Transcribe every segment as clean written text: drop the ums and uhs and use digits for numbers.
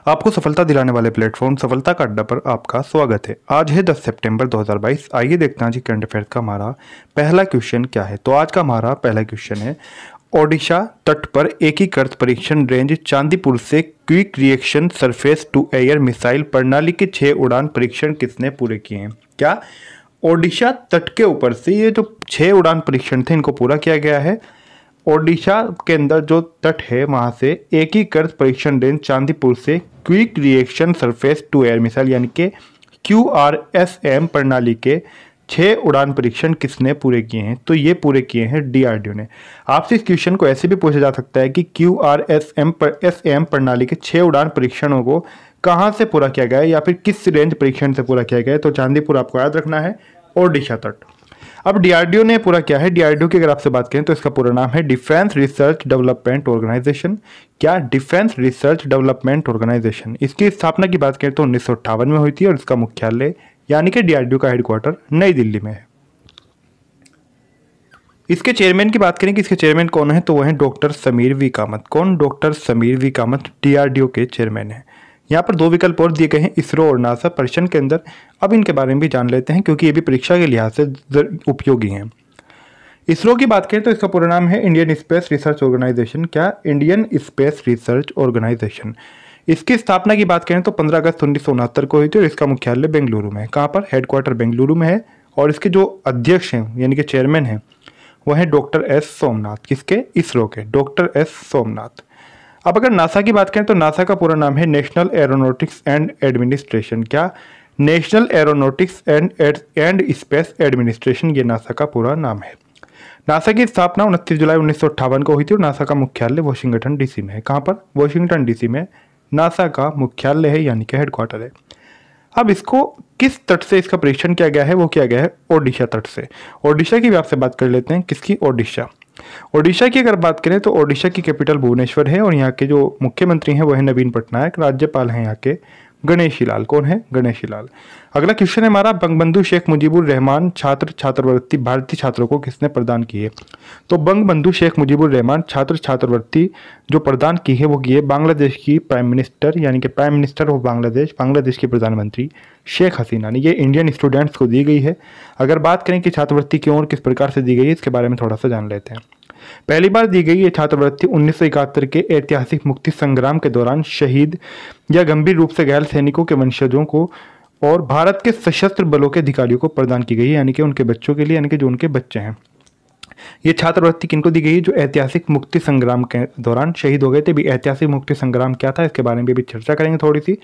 आपको सफलता दिलाने वाले प्लेटफॉर्म सफलता का अड्डा पर आपका स्वागत है। आज है 10 सितंबर 2022। आइए देखते हैं जी करंट अफेयर्स का हमारा पहला क्वेश्चन क्या है। तो आज का हमारा पहला क्वेश्चन है, ओडिशा तट पर एकीकृत परीक्षण रेंज चांदीपुर से quick reaction surface to air missile प्रणाली के 6 उड़ान परीक्षण किसने पूरे किए हैं। क्या ओडिशा तट के ऊपर से ये जो 6 उड़ान परीक्षण थे इनको पूरा किया गया है। ओडिशा के अंदर जो तट है वहां से एकीकृत परीक्षण रेंज चांदीपुर से quick reaction surface to air missile यानी कि QRSM प्रणाली के 6 उड़ान परीक्षण किसने पूरे किए हैं। तो ये पूरे किए हैं DRDO ने। आपसे इस क्वेश्चन को ऐसे भी पूछा जा सकता है कि QRSM प्रणाली के 6 उड़ान परीक्षणों को कहाँ से पूरा किया गया है या फिर किस रेंज परीक्षण से पूरा किया गया है। तो चांदीपुर आपको याद रखना है, ओडिशा तट। अब DRDO ने पूरा किया है। DRDO की अगर आपसे बात करें तो इसका पूरा नाम है डिफेंस रिसर्च डेवलपमेंट ऑर्गेनाइजेशन। क्या डिफेंस रिसर्च डेवलपमेंट ऑर्गेनाइजेशन। इसकी स्थापना की बात करें तो 1958 में हुई थी और इसका मुख्यालय यानी कि DRDO का हेडक्वार्टर नई दिल्ली में है। इसके चेयरमैन की बात करें कि इसके चेयरमैन कौन है तो वह है डॉक्टर समीर वी कामत। कौन? Doctor Samir V Kamat DRDO के चेयरमैन है। यहाँ पर 2 विकल्प और दिए गए हैं, इसरो और नासा प्रश्न के अंदर। अब इनके बारे में भी जान लेते हैं क्योंकि ये भी परीक्षा के लिहाज से उपयोगी हैं। इसरो की बात करें तो इसका पूरा नाम है इंडियन स्पेस रिसर्च ऑर्गेनाइजेशन। क्या? Indian space research organisation. इसकी स्थापना की बात करें तो 15 अगस्त 1969 को हुई थी और इसका मुख्यालय बेंगलुरु में है। कहाँ पर? हेडक्वार्टर बेंगलुरु में है। और इसके जो अध्यक्ष हैं यानी कि चेयरमैन हैं वह है डॉक्टर S सोमनाथ। किसके? इसरो के डॉक्टर S सोमनाथ। अब अगर नासा की बात करें तो नासा का पूरा नाम है नेशनल एरोनॉटिक्स एंड एडमिनिस्ट्रेशन। क्या? National aeronautics and space administration, ये नासा का पूरा नाम है। नासा की स्थापना 29 जुलाई 1958 को हुई थी और नासा का मुख्यालय वाशिंगटन DC में है। कहाँ पर? वाशिंगटन DC में नासा का मुख्यालय है यानी कि हेडक्वार्टर है। अब इसको किस तट से इसका परीक्षण किया गया है वो किया गया है ओडिशा तट से। ओडिशा की भी आपसे बात कर लेते हैं। किसकी? ओडिशा। ओडिशा की अगर बात करें तो ओडिशा की कैपिटल भुवनेश्वर है और यहाँ के जो मुख्यमंत्री हैं वो है नवीन पटनायक। राज्यपाल हैं यहाँ के गणेशी लाल। कौन है? गणेशी लाल। अगला क्वेश्चन है हमारा, बंगबंधु शेख मुजीबुर रहमान छात्रवृत्ति भारतीय छात्रों को किसने प्रदान की है। तो बंगबंधु शेख मुजीबुर रहमान छात्रवृत्ति जो प्रदान की है वो की है बांग्लादेश की प्राइम मिनिस्टर यानी कि प्राइम मिनिस्टर ऑफ बांग्लादेश की प्रधानमंत्री शेख हसीना ने। ये इंडियन स्टूडेंट्स को दी गई है। अगर बात करें कि छात्रवृत्ति क्यों और किस प्रकार से दी गई है इसके बारे में थोड़ा सा जान लेते हैं। पहली बार दी गई ये छात्रवृत्ति 1971 के ऐतिहासिक मुक्ति संग्राम के दौरान शहीद या गंभीर रूप से घायल सैनिकों के वंशजों को और भारत के सशस्त्र बलों के अधिकारियों को प्रदान की गई है यानी कि उनके बच्चों के लिए, यानी कि जो उनके बच्चे हैं। ये छात्रवृत्ति किनको दी गई? जो ऐतिहासिक मुक्ति संग्राम के दौरान शहीद हो गए थे। भी ऐतिहासिक मुक्ति संग्राम क्या था इसके बारे में भी चर्चा करेंगे थोड़ी सी।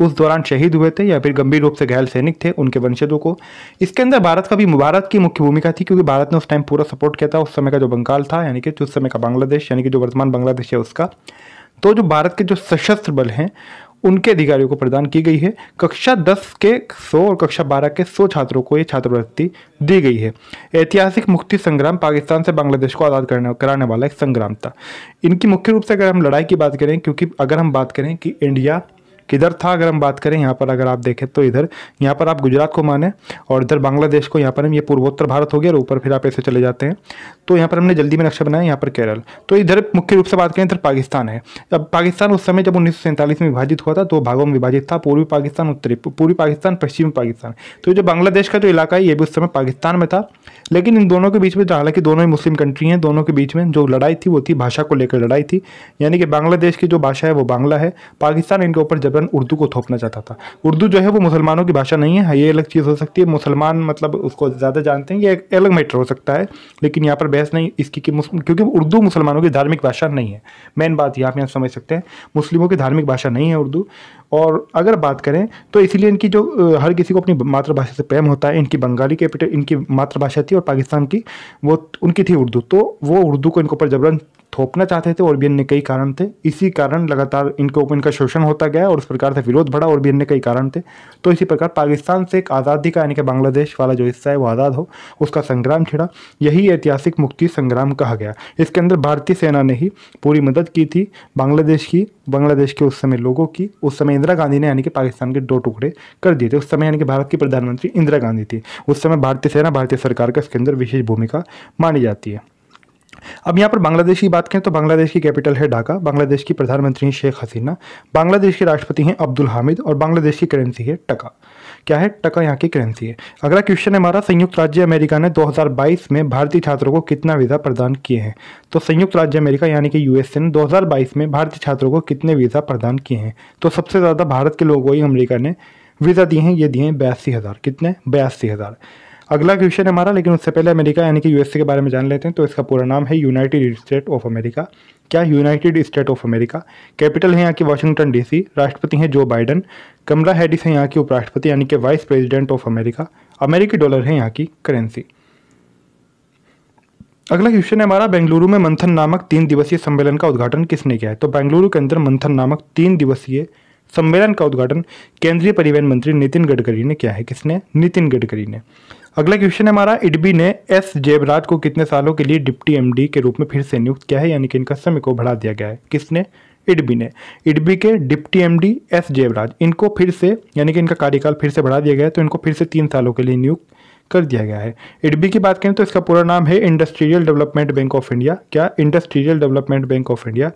उस दौरान शहीद हुए थे या फिर गंभीर रूप से घायल सैनिक थे उनके वंशजों को। इसके अंदर भारत की मुख्य भूमिका थी क्योंकि भारत ने उस टाइम पूरा सपोर्ट किया था उस समय का जो बंगाल था यानी कि उस समय का बांग्लादेश यानी कि जो वर्तमान बांग्लादेश है उसका। तो जो भारत के जो सशस्त्र बल हैं उनके अधिकारियों को प्रदान की गई है। कक्षा 10 के 100 और कक्षा 12 के 100 छात्रों को ये छात्रवृत्ति दी गई है। ऐतिहासिक मुक्ति संग्राम पाकिस्तान से बांग्लादेश को आज़ाद कराने वाला एक संग्राम था। इनकी मुख्य रूप से अगर हम लड़ाई की बात करें, क्योंकि अगर हम बात करें कि इंडिया किधर था, अगर हम बात करें यहाँ पर अगर आप देखें तो इधर यहाँ पर आप गुजरात को माने और इधर बांग्लादेश को, यहाँ पर हम ये पूर्वोत्तर भारत हो गया और ऊपर फिर आप ऐसे चले जाते हैं तो यहाँ पर हमने जल्दी में नक्शा बनाया, यहाँ पर केरल। तो इधर मुख्य रूप से बात करें इधर पाकिस्तान है। अब पाकिस्तान उस समय जब 1947 में विभाजित हुआ था 2 भागों में विभाजित था, पूर्वी पाकिस्तान, पूर्वी पाकिस्तान, पश्चिमी पाकिस्तान। तो जो बांग्लादेश का जो इलाका है ये भी उस समय पाकिस्तान में था। लेकिन इन दोनों के बीच में, हालांकि दोनों ही मुस्लिम कंट्री हैं, दोनों के बीच में जो लड़ाई थी वो थी भाषा को लेकर लड़ाई थी। यानी कि बांग्लादेश की जो भाषा है वो बांग्ला है, पाकिस्तान इनके ऊपर जबरन उर्दू को थोपना चाहता था। उर्दू जो है वो मुसलमानों की भाषा नहीं है, ये अलग चीज़ हो सकती है। मुसलमान मतलब उसको ज़्यादा जानते हैं, ये एक अलग मैटर हो सकता है। लेकिन यहाँ पर बहस नहीं इसकी क्योंकि उर्दू मुसलमानों की धार्मिक भाषा नहीं है। मेन बात ये आप यहाँ समझ सकते हैं, मुस्लिमों की धार्मिक भाषा नहीं है उर्दू। और अगर बात करें तो इसीलिए इनकी जो हर किसी को अपनी मातृभाषा से प्रेम होता है। इनकी बंगाली कैपिटल इनकी मातृभाषा थी और पाकिस्तान की वो उनकी थी उर्दू। तो वो उर्दू को इनके ऊपर जबरन थोपना चाहते थे और भी अन्य कई कारण थे। इसी कारण लगातार इनके ऊपर इनका शोषण होता गया और उस प्रकार से विरोध बढ़ा और भी अन्य कई कारण थे। तो इसी प्रकार पाकिस्तान से एक आज़ादी का यानी कि बांग्लादेश वाला जो हिस्सा है वो आज़ाद हो उसका संग्राम छिड़ा, यही ऐतिहासिक मुक्ति संग्राम कहा गया। इसके अंदर भारतीय सेना ने ही पूरी मदद की थी बांग्लादेश के उस समय लोगों की। उस समय इंदिरा गांधी ने यानी कि पाकिस्तान के 2 टुकड़े कर दिए थे। उस समय यानी कि भारत की प्रधानमंत्री इंदिरा गांधी थी। उस समय भारतीय सेना, भारतीय सरकार का इसके अंदर विशेष भूमिका मानी जाती है। अब यहाँ पर बांग्लादेश की बात करें तो बांग्लादेश की कैपिटल है ढाका, बांग्लादेश की प्रधानमंत्री हैं शेख हसीना, बांग्लादेश के राष्ट्रपति हैं अब्दुल हामिद और बांग्लादेश की करेंसी है टका। क्या है? टका यहाँ की करेंसी है। अगला क्वेश्चन है हमारा, संयुक्त राज्य अमेरिका ने 2022 में भारतीय छात्रों को कितना वीज़ा प्रदान किए हैं? तो संयुक्त राज्य अमेरिका यानी कि यूएसए ने 2022 में भारतीय छात्रों को कितने वीज़ा प्रदान किए हैं? तो सबसे ज़्यादा भारत के लोगों को ही अमेरिका ने वीज़ा दिए हैं, ये दिए हैं 82,000। कितने? 82,000। अगला क्वेश्चन है हमारा, लेकिन उससे पहले अमेरिका यानी कि यूएसए के बारे में जान लेते हैं। तो इसका पूरा नाम है यूनाइटेड स्टेट ऑफ अमेरिका। क्या? United state of America. Capital है यहाँ की वाशिंगटन डीसी, राष्ट्रपति हैं जो बाइडन, कमला हैरिस है यहाँ की उपराष्ट्रपति यानी कि वाइस प्रेसिडेंट ऑफ अमेरिका, अमेरिकी डॉलर है यहाँ की करेंसी। अगला क्वेश्चन है हमारा, बेंगलुरु में मंथन नामक 3 दिवसीय सम्मेलन का उद्घाटन किसने किया है? तो बेंगलुरु के अंदर मंथन नामक 3 दिवसीय सम्मेलन का उद्घाटन केंद्रीय परिवहन मंत्री नितिन गडकरी ने किया है। किसने? नितिन गडकरी ने। अगला क्वेश्चन है हमारा, इडबी ने एस जयबराज को कितने सालों के लिए डिप्टी एमडी के रूप में फिर से नियुक्त किया है, यानी कि इनका समय को बढ़ा दिया गया है? किसने? इडबी ने। इडबी के डिप्टी एमडी एस जयबराज, इनको फिर से यानी कि इनका कार्यकाल फिर से बढ़ा दिया गया है, तो इनको फिर से 3 सालों के लिए नियुक्त कर दिया गया है। इडबी की बात करें तो इसका पूरा नाम है industrial development bank of India. क्या? Industrial development bank of India.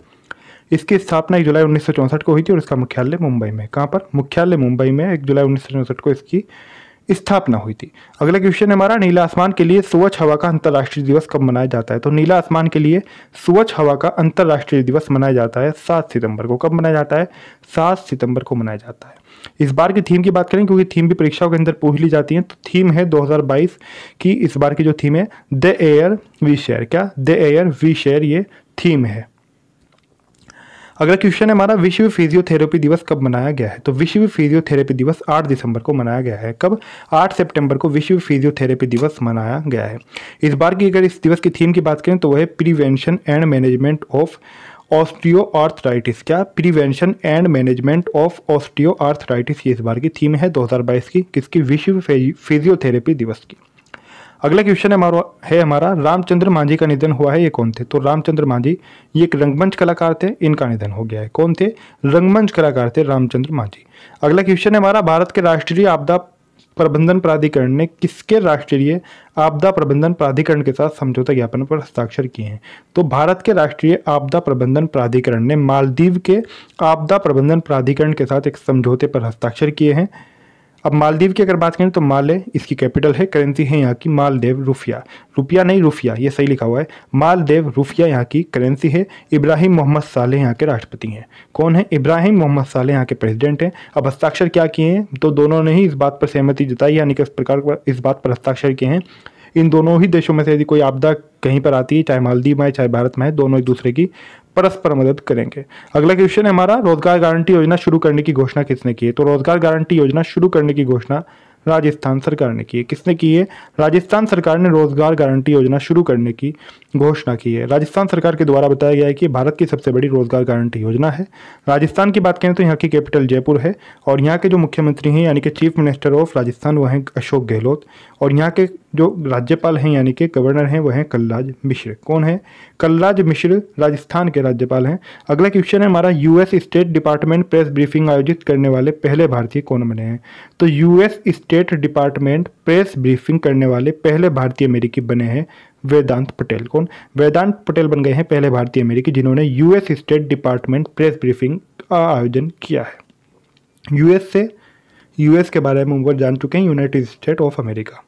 इसकी स्थापना 1 जुलाई 1964 को हुई थी और इसका मुख्यालय मुंबई में। कहाँ पर? मुख्यालय मुंबई में 1 जुलाई 1964 को इसकी स्थापना हुई थी। अगला क्वेश्चन है हमारा, नीला आसमान के लिए स्वच्छ हवा का अंतर्राष्ट्रीय दिवस कब मनाया जाता है? तो नीला आसमान के लिए स्वच्छ हवा का अंतर्राष्ट्रीय दिवस मनाया जाता है 7 सितंबर को। कब मनाया जाता है? 7 सितंबर को मनाया जाता है। इस बार की थीम की बात करें, क्योंकि थीम भी परीक्षाओं के अंदर पूछ ली जाती है, तो थीम है 2022 की इस बार की जो थीम है द एयर वी शेयर। क्या? द एयर वी शेयर, ये थीम है। अगला क्वेश्चन है हमारा, विश्व फिजियोथेरेपी दिवस कब मनाया गया है? तो विश्व फिजियोथेरेपी दिवस 8 दिसंबर को मनाया गया है। कब? 8 सितंबर को विश्व फिजियोथेरेपी दिवस मनाया गया है। इस बार की अगर इस दिवस की थीम की बात करें तो वह है prevention and management of osteoarthritis. क्या? Prevention and management of osteoarthritis, ये इस बार की थीम है 2022 की। किसकी? विश्व फिजियोथेरेपी दिवस की। अगला क्वेश्चन है हमारा, रामचंद्र मांझी का निधन हुआ है, ये कौन थे? तो रामचंद्र मांझी ये एक रंगमंच कलाकार थे, इनका निधन हो गया है। कौन थे? रंगमंच कलाकार थे रामचंद्र मांझी। अगला क्वेश्चन है हमारा, भारत के राष्ट्रीय आपदा प्रबंधन प्राधिकरण ने किसके राष्ट्रीय आपदा प्रबंधन प्राधिकरण के साथ समझौता ज्ञापन पर हस्ताक्षर किए हैं? तो भारत के राष्ट्रीय आपदा प्रबंधन प्राधिकरण ने मालदीव के आपदा प्रबंधन प्राधिकरण के साथ एक समझौते पर हस्ताक्षर किए हैं। अब मालदीव की अगर बात करें तो माले इसकी कैपिटल है, करेंसी है यहाँ की मालदेव रुपया। रुपया नहीं रुफिया, ये सही लिखा हुआ है, मालदेव रुपया यहाँ की करेंसी है। इब्राहिम मोहम्मद सालेह यहाँ के राष्ट्रपति हैं। कौन है? इब्राहिम मोहम्मद सालेह यहाँ के प्रेसिडेंट हैं। अब हस्ताक्षर क्या किए हैं? तो दोनों ने ही इस बात पर सहमति जताई, यानी कि इस प्रकार इस बात पर हस्ताक्षर किए हैं, इन दोनों ही देशों में से यदि कोई आपदा कहीं पर आती है, चाहे मालदीव में चाहे भारत में है, दोनों एक दूसरे की परस्पर मदद करेंगे। अगला क्वेश्चन है हमारा, रोजगार गारंटी योजना शुरू करने की घोषणा किसने की है? तो रोजगार गारंटी योजना शुरू करने की घोषणा राजस्थान सरकार ने की है। किसने की है? राजस्थान सरकार ने रोजगार गारंटी योजना शुरू करने की घोषणा की है। राजस्थान सरकार के द्वारा बताया गया है कि भारत की सबसे बड़ी रोजगार गारंटी योजना है। राजस्थान की बात करें तो यहाँ की कैपिटल जयपुर है और यहाँ के जो मुख्यमंत्री हैं यानी कि चीफ मिनिस्टर ऑफ राजस्थान वो हैं अशोक गहलोत, और यहाँ के जो राज्यपाल हैं यानी कि गवर्नर हैं वह हैं कलराज मिश्र। कौन है? कलराज मिश्र राजस्थान के राज्यपाल हैं। अगला क्वेश्चन है हमारा, US state department press briefing आयोजित करने वाले पहले भारतीय कौन बने हैं? तो US state department press briefing करने वाले पहले भारतीय अमेरिकी बने हैं वेदांत पटेल। कौन? वेदांत पटेल बन गए हैं पहले भारतीय अमेरिकी जिन्होंने US state department press briefing का आयोजन किया है। यूएस के बारे में ऊपर जान चुके हैं, यूनाइटेड स्टेट ऑफ अमेरिका।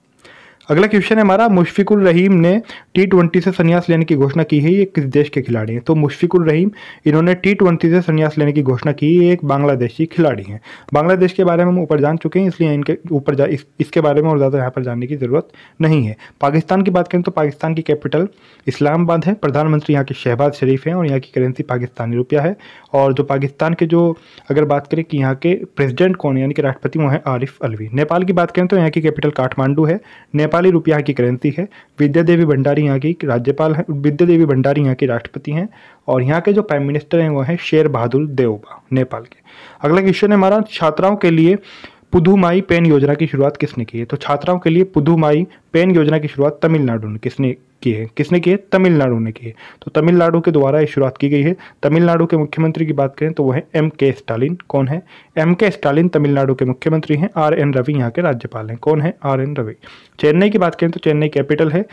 अगला क्वेश्चन है हमारा, मुशफिकुर रहीम ने T20 से संन्यास लेने की घोषणा की है, ये किस देश के खिलाड़ी हैं? तो मुशफिकुर रहीम इन्होंने T20 से संन्यास लेने की घोषणा की, ये एक बांग्लादेशी खिलाड़ी हैं। बांग्लादेश के बारे में हम ऊपर जान चुके हैं, इसलिए इनके ऊपर इसके बारे में और ज़्यादा यहाँ पर जानने की ज़रूरत नहीं है। पाकिस्तान की बात करें तो पाकिस्तान की कैपिटल इस्लामाबाद है, प्रधानमंत्री यहाँ के शहबाज शरीफ हैं और यहाँ की करेंसी पाकिस्तानी रुपया है। और जो पाकिस्तान के जो अगर बात करें कि यहाँ के प्रेसिडेंट कौन है यानी कि राष्ट्रपति वो हैं आरिफ अलवी। नेपाल की बात करें तो यहाँ की कैपिटल काठमांडू है, नेपाली रुपया की करेंसी है। विद्या देवी भंडारी यहाँ की राज्यपाल हैं, विद्या देवी भंडारी यहाँ की राष्ट्रपति हैं और यहाँ के जो प्राइम मिनिस्टर हैं वो हैं शेर बहादुर देउबा नेपाल के। अगला क्वेश्चन है हमारा, छात्राओं के लिए पुदुमाई पेन योजना की शुरुआत किसने की है? तो छात्राओं के लिए पुदुमाई पेन योजना की शुरुआत तमिलनाडु ने किसने की है? तमिलनाडु ने की है। तो तमिलनाडु के द्वारा ये शुरुआत की गई है। तमिलनाडु के मुख्यमंत्री की बात करें तो वह है M.K. स्टालिन। कौन है? M.K. स्टालिन तमिलनाडु के मुख्यमंत्री हैं। R.N. रवि यहाँ के राज्यपाल हैं। कौन है? R.N. रवि। चेन्नई की बात करें तो चेन्नई कैपिटल है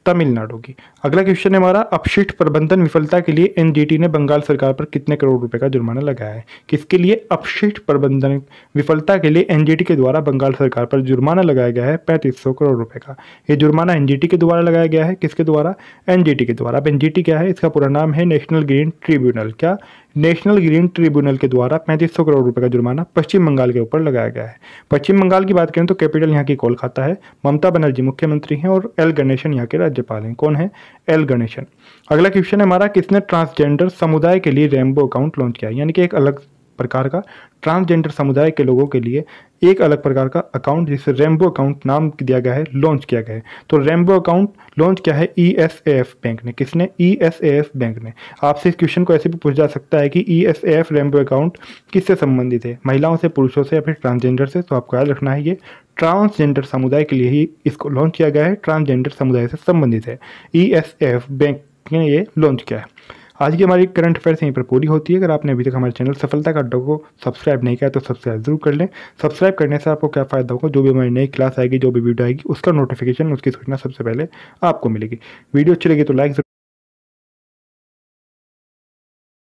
तमिलनाडु की। अगला क्वेश्चन है हमारा, अपशिष्ट प्रबंधन विफलता के लिए एनजीटी ने बंगाल सरकार पर कितने करोड़ रुपए का जुर्माना लगाया है? किसके लिए? अपशिष्ट प्रबंधन विफलता के लिए एनजीटी के द्वारा बंगाल सरकार पर जुर्माना लगाया गया है 3500 करोड़ रुपए का। ये जुर्माना एनजीटी के द्वारा लगाया गया है। किसके द्वारा? एनजीटी के द्वारा। अब एनजीटी क्या है? इसका पूरा नाम है नेशनल ग्रीन ट्रिब्यूनल। क्या? नेशनल ग्रीन ट्रिब्यूनल के द्वारा 3500 करोड़ रुपए का जुर्माना पश्चिम बंगाल के ऊपर लगाया गया है। पश्चिम बंगाल की बात करें तो कैपिटल यहाँ की कोलकाता है। ममता बनर्जी मुख्यमंत्री हैं और एल गणेशन यहाँ के राज्यपाल हैं। कौन है? एल गणेशन। अगला क्वेश्चन है हमारा, किसने ट्रांसजेंडर समुदाय के लिए रेनबो अकाउंट लॉन्च किया? यानी कि एक अलग प्रकार का ट्रांसजेंडर समुदाय के लोगों के लिए एक अलग प्रकार का अकाउंट, जिसे रेनबो अकाउंट नाम दिया गया है, लॉन्च किया गया है। तो रेनबो अकाउंट लॉन्च किया है ईएसएएफ बैंक ने। किसने? ईएसएएफ बैंक ने। आपसे इस क्वेश्चन को ऐसे भी पूछा जा सकता है कि ईएसएएफ रेनबो अकाउंट किससे संबंधित है? महिलाओं से, पुरुषों से, या फिर ट्रांसजेंडर से? तो आपको याद रखना है ये ट्रांसजेंडर समुदाय के लिए ही इसको लॉन्च किया गया है, ट्रांसजेंडर समुदाय से संबंधित है। ईएसएएफ बैंक ने ये लॉन्च किया है। आज की हमारी करंट अफेयर्स यहीं पर पूरी होती है। अगर आपने अभी तक हमारे चैनल सफलता का अड्डा को सब्सक्राइब नहीं किया तो सब्सक्राइब जरूर कर लें। सब्सक्राइब करने से आपको क्या फ़ायदा होगा? जो भी हमारी नई क्लास आएगी, जो भी वीडियो आएगी, उसका नोटिफिकेशन, उसकी सूचना सबसे पहले आपको मिलेगी। वीडियो अच्छी लगी तो लाइक